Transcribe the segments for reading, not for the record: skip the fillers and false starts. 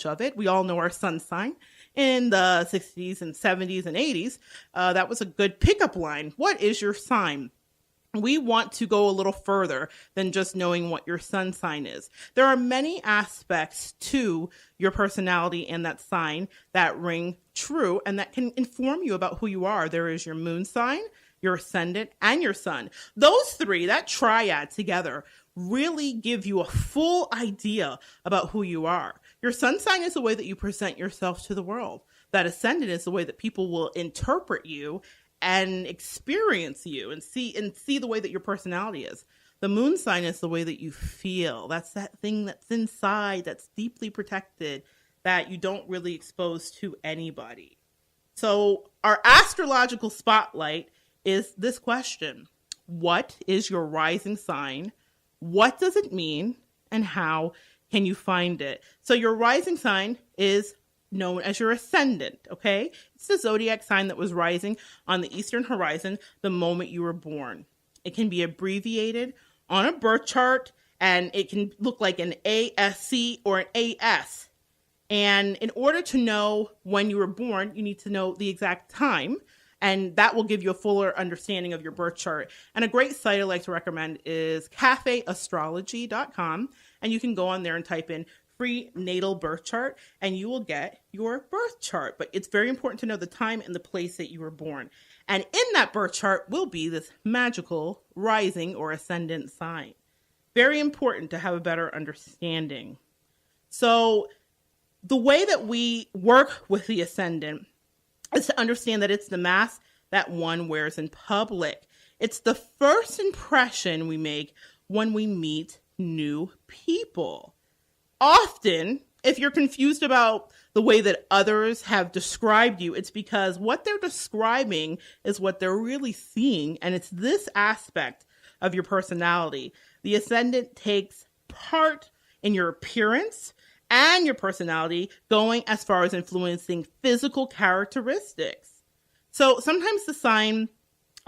of it. We all know our sun sign in the 60s and 70s and 80s. That was a good pickup line. What is your sign? We want to go a little further than just knowing what your sun sign is. There are many aspects to your personality and that sign that ring true and that can inform you about who you are. There is your moon sign, your ascendant, and your sun. Those three, that triad together, really give you a full idea about who you are. Your sun sign is the way that you present yourself to the world. That ascendant is the way that people will interpret you and experience you and see the way that your personality is. The moon sign is the way that you feel. That's that thing that's inside, that's deeply protected, that you don't really expose to anybody. So our astrological spotlight is this question: what is your rising sign? What does it mean? And how can you find it? So your rising sign is known as your ascendant, okay? It's the zodiac sign that was rising on the eastern horizon the moment you were born. It can be abbreviated on a birth chart, and it can look like an ASC or an AS. And in order to know when you were born, you need to know the exact time, and that will give you a fuller understanding of your birth chart. And a great site I like to recommend is cafeastrology.com, and you can go on there and type in free natal birth chart and you will get your birth chart. But it's very important to know the time and the place that you were born. And in that birth chart will be this magical rising or ascendant sign. Very important to have a better understanding. So the way that we work with the ascendant is to understand that it's the mask that one wears in public. It's the first impression we make when we meet new people. Often, if you're confused about the way that others have described you, it's because what they're describing is what they're really seeing, and it's this aspect of your personality. The ascendant takes part in your appearance and your personality, going as far as influencing physical characteristics. So sometimes the sign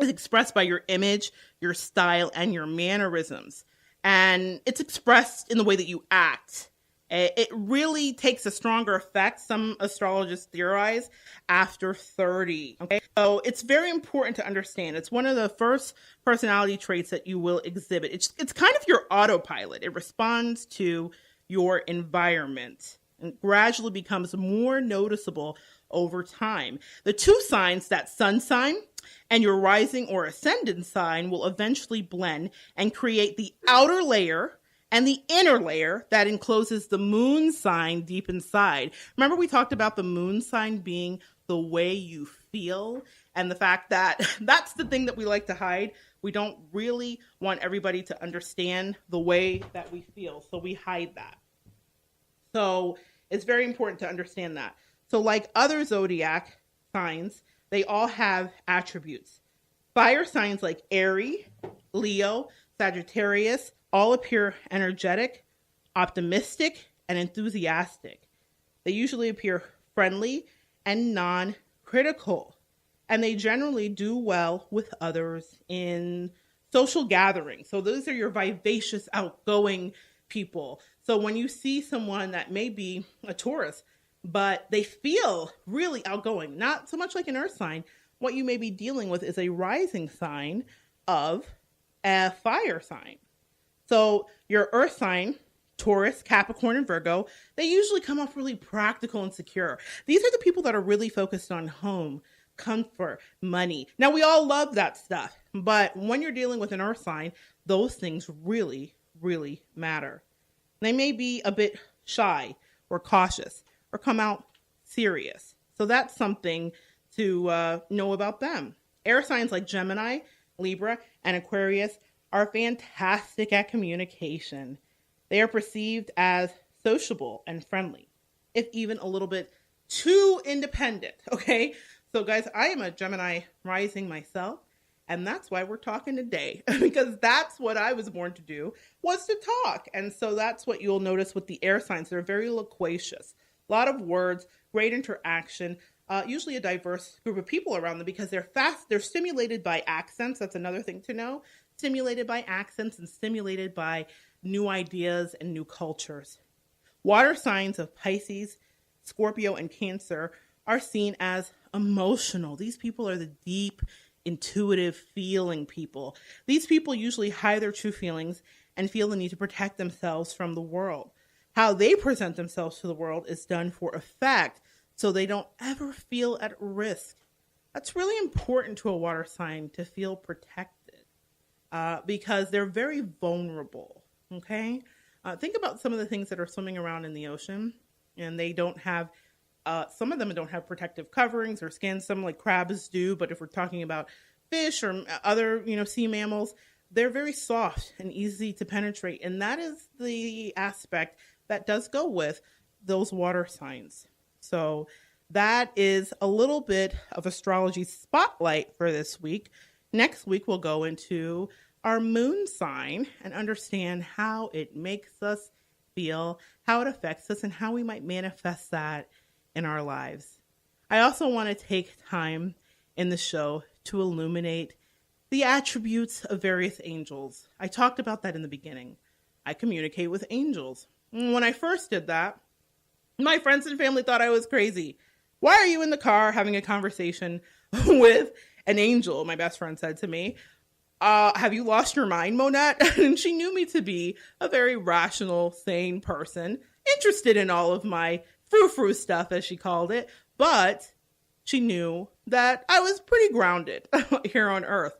is expressed by your image, your style, and your mannerisms. And it's expressed in the way that you act. It really takes a stronger effect, some astrologists theorize, after 30. Okay, so it's very important to understand. It's one of the first personality traits that you will exhibit. It's kind of your autopilot. It responds to your environment and gradually becomes more noticeable over time. The two signs, that sun sign and your rising or ascendant sign, will eventually blend and create the outer layer and the inner layer that encloses the moon sign deep inside. Remember, we talked about the moon sign being the way you feel and the fact that that's the thing that we like to hide. We don't really want everybody to understand the way that we feel, so we hide that. So it's very important to understand that. So like other zodiac signs, they all have attributes. Fire signs like Aries, Leo, Sagittarius all appear energetic, optimistic, and enthusiastic. They usually appear friendly and non-critical, and they generally do well with others in social gatherings. So those are your vivacious, outgoing people. So when you see someone that may be a Taurus, but they feel really outgoing, not so much like an earth sign, what you may be dealing with is a rising sign of a fire sign. So your earth sign, Taurus, Capricorn, and Virgo, they usually come off really practical and secure. These are the people that are really focused on home, comfort, money. Now, we all love that stuff, but when you're dealing with an earth sign, those things really, really matter. They may be a bit shy or cautious or come out serious. So that's something to know about them. Air signs like Gemini, Libra, and Aquarius are fantastic at communication. They are perceived as sociable and friendly, if even a little bit too independent, okay? So guys, I am a Gemini rising myself, and that's why we're talking today, because that's what I was born to do, was to talk. And so that's what you'll notice with the air signs. They're very loquacious, a lot of words, great interaction, usually a diverse group of people around them because they're fast, they're stimulated by accents. That's another thing to know. Stimulated by accents and stimulated by new ideas and new cultures. Water signs of Pisces, Scorpio, and Cancer are seen as emotional. These people are the deep, intuitive, feeling people. These people usually hide their true feelings and feel the need to protect themselves from the world. How they present themselves to the world is done for effect, so they don't ever feel at risk. That's really important to a water sign, to feel protected, because they're very vulnerable. Okay? Think about some of the things that are swimming around in the ocean, and they don't have, some of them don't have protective coverings or skins. Some like crabs do, but if we're talking about fish or other, sea mammals, they're very soft and easy to penetrate. And that is the aspect that does go with those water signs. So that is a little bit of astrology spotlight for this week. Next week, we'll go into our moon sign and understand how it makes us feel, how it affects us, and how we might manifest that in our lives. I also want to take time in the show to illuminate the attributes of various angels. I talked about that in the beginning. I communicate with angels. When I first did that, my friends and family thought I was crazy. Why are you in the car having a conversation with an angel? My best friend said to me, have you lost your mind, Monette? And she knew me to be a very rational, sane person, interested in all of my frou-frou stuff, as she called it. But she knew that I was pretty grounded here on earth.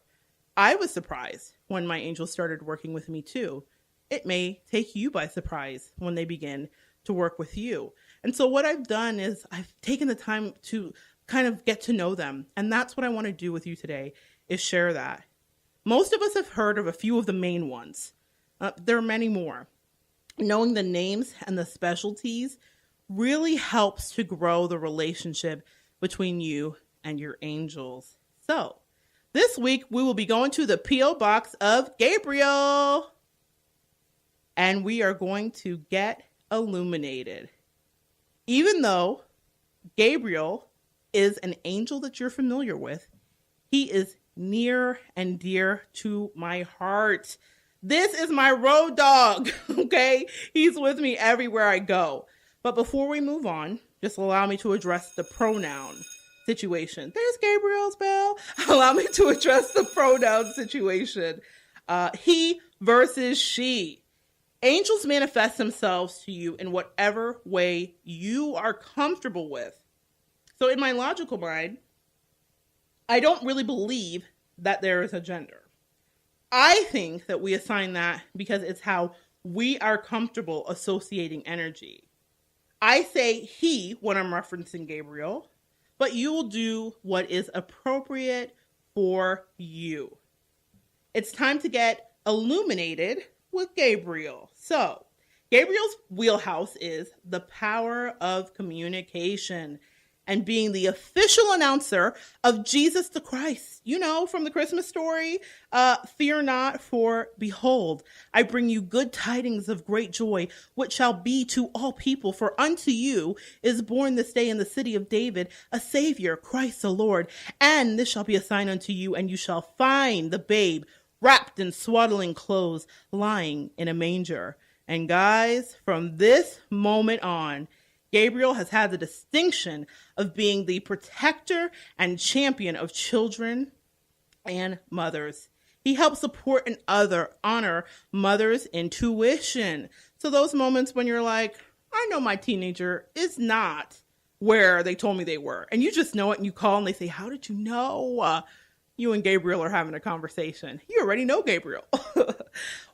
I was surprised when my angels started working with me too. It may take you by surprise when they begin to work with you. And so what I've done is I've taken the time to kind of get to know them. And that's what I want to do with you today, is share that. Most of us have heard of a few of the main ones. There are many more. Knowing the names and the specialties really helps to grow the relationship between you and your angels. So this week we will be going to the P.O. Box of Gabriel. And we are going to get illuminated. Even though Gabriel is an angel that you're familiar with, he is near and dear to my heart. This is my road dog, okay? He's with me everywhere I go. But before we move on, just allow me to address the pronoun situation. There's Gabriel's bell. Allow me to address the pronoun situation. He versus she. Angels manifest themselves to you in whatever way you are comfortable with. So in my logical mind, I don't really believe that there is a gender. I think that we assign that because it's how we are comfortable associating energy. I say he when I'm referencing Gabriel, but you will do what is appropriate for you. It's time to get illuminated with Gabriel. So, Gabriel's wheelhouse is the power of communication and being the official announcer of Jesus the Christ. You know, from the Christmas story, fear not, for behold, I bring you good tidings of great joy, which shall be to all people. For unto you is born this day in the city of David a Savior, Christ the Lord. And this shall be a sign unto you, and you shall find the babe wrapped in swaddling clothes, lying in a manger. And guys, from this moment on, Gabriel has had the distinction of being the protector and champion of children and mothers. He helps support and honor mothers' intuition. So those moments when you're like, I know my teenager is not where they told me they were. And you just know it, and you call and they say, how did you know? You and Gabriel are having a conversation. You already know Gabriel.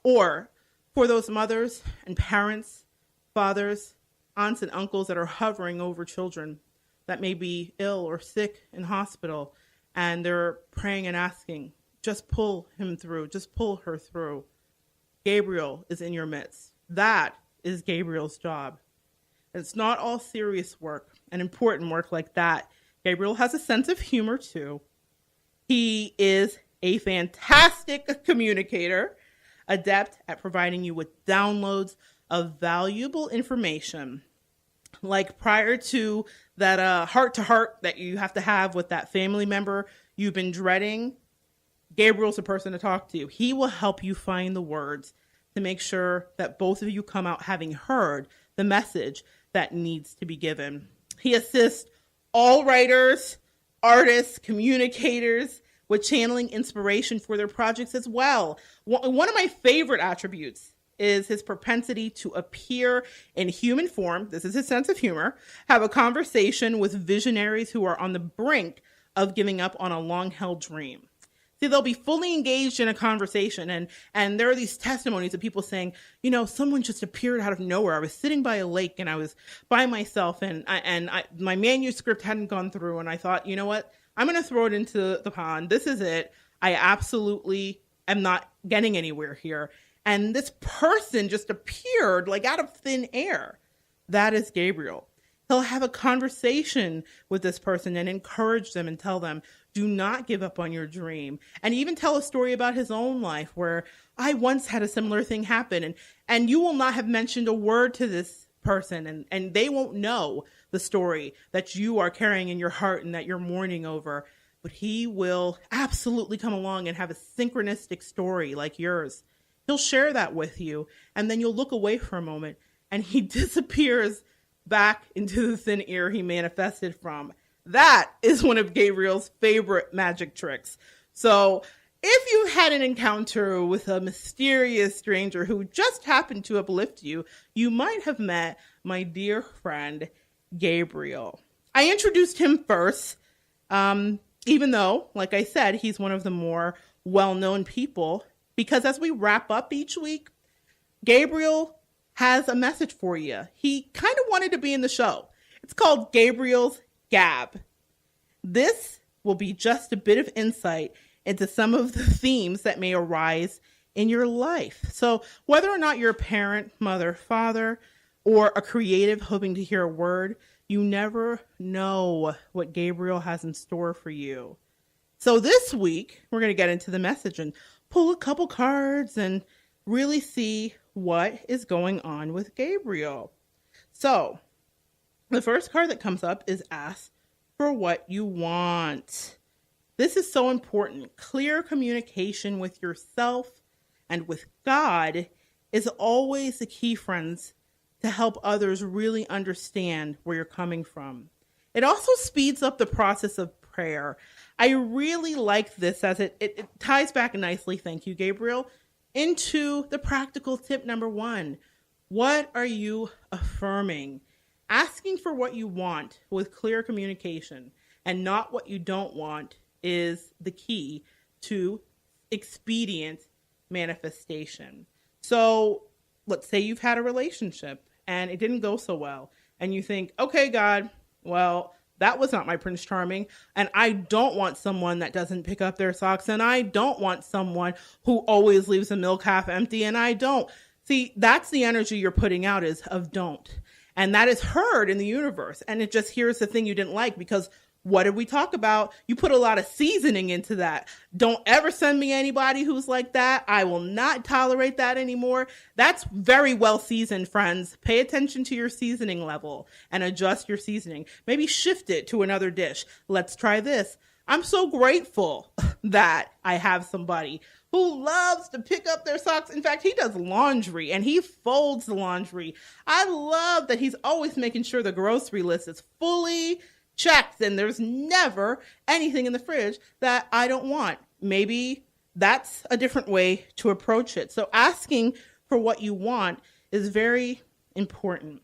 Or for those mothers and parents, fathers, aunts and uncles that are hovering over children that may be ill or sick in hospital, and they're praying and asking, just pull him through, just pull her through. Gabriel is in your midst. That is Gabriel's job. It's not all serious work and important work like that. Gabriel has a sense of humor too. He is a fantastic communicator, adept at providing you with downloads of valuable information. Like prior to that heart-to-heart that you have to have with that family member you've been dreading, Gabriel's the person to talk to. He will help you find the words to make sure that both of you come out having heard the message that needs to be given. He assists all writers, artists, communicators with channeling inspiration for their projects as well. One of my favorite attributes is his propensity to appear in human form. This is his sense of humor. Have a conversation with visionaries who are on the brink of giving up on a long-held dream. See, they'll be fully engaged in a conversation, and there are these testimonies of people saying, someone just appeared out of nowhere. I was sitting by a lake and I was by myself, and my manuscript hadn't gone through, and I thought, you know what? I'm going to throw it into the pond. This is it. I absolutely am not getting anywhere here. And this person just appeared like out of thin air. That is Gabriel. He'll have a conversation with this person and encourage them and tell them, do not give up on your dream. And even tell a story about his own life where I once had a similar thing happen. And you will not have mentioned a word to this person, and they won't know the story that you are carrying in your heart and that you're mourning over. But he will absolutely come along and have a synchronistic story like yours. He'll share that with you, and then you'll look away for a moment, and he disappears back into the thin air he manifested from. That is one of Gabriel's favorite magic tricks. So if you had an encounter with a mysterious stranger who just happened to uplift you, you might have met my dear friend, Gabriel. I introduced him first, even though, like I said, he's one of the more well-known people, because as we wrap up each week, Gabriel has a message for you. He kind of wanted to be in the show. It's called Gabriel's Gab. This will be just a bit of insight into some of the themes that may arise in your life. So whether or not you're a parent, mother, father, or a creative hoping to hear a word, you never know what Gabriel has in store for you. So this week, we're going to get into the message and pull a couple cards and really see what is going on with Gabriel. So the first card that comes up is ask for what you want. This is so important. Clear communication with yourself and with God is always the key, friends, to help others really understand where you're coming from. It also speeds up the process of prayer. I really like this as it ties back nicely, thank you, Gabriel, into the practical tip number 1. What are you affirming? Asking for what you want with clear communication and not what you don't want is the key to expedient manifestation. So let's say you've had a relationship and it didn't go so well, and you think, okay, God, well, that was not my Prince Charming, and I don't want someone that doesn't pick up their socks, and I don't want someone who always leaves the milk half empty, and I don't. See, that's the energy you're putting out is of don't. And that is heard in the universe, and it just here's the thing you didn't like, because what did we talk about? You put a lot of seasoning into that. Don't ever send me anybody who's like that. I will not tolerate that anymore. That's very well seasoned, friends. Pay attention to your seasoning level and adjust your seasoning. Maybe shift it to another dish. Let's try this. I'm so grateful that I have somebody who loves to pick up their socks. In fact, he does laundry and he folds the laundry. I love that he's always making sure the grocery list is fully checked and there's never anything in the fridge that I don't want. Maybe that's a different way to approach it. So asking for what you want is very important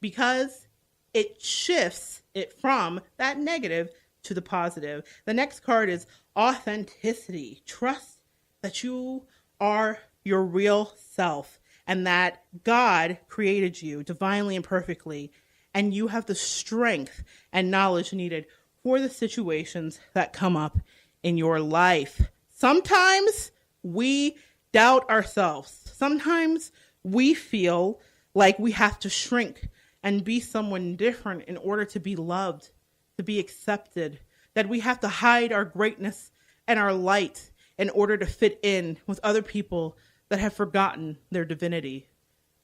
because it shifts it from that negative to the positive. The next card is authenticity. Trust that you are your real self and that God created you divinely and perfectly, and you have the strength and knowledge needed for the situations that come up in your life. Sometimes we doubt ourselves. Sometimes we feel like we have to shrink and be someone different in order to be loved, to be accepted, that we have to hide our greatness and our light in order to fit in with other people that have forgotten their divinity.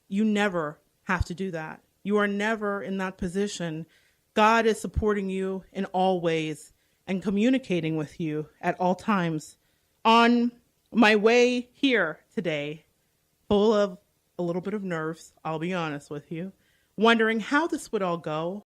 You never have to do that. You are never in that position. God is supporting you in all ways and communicating with you at all times. On my way here today, full of a little bit of nerves, I'll be honest with you, wondering how this would all go,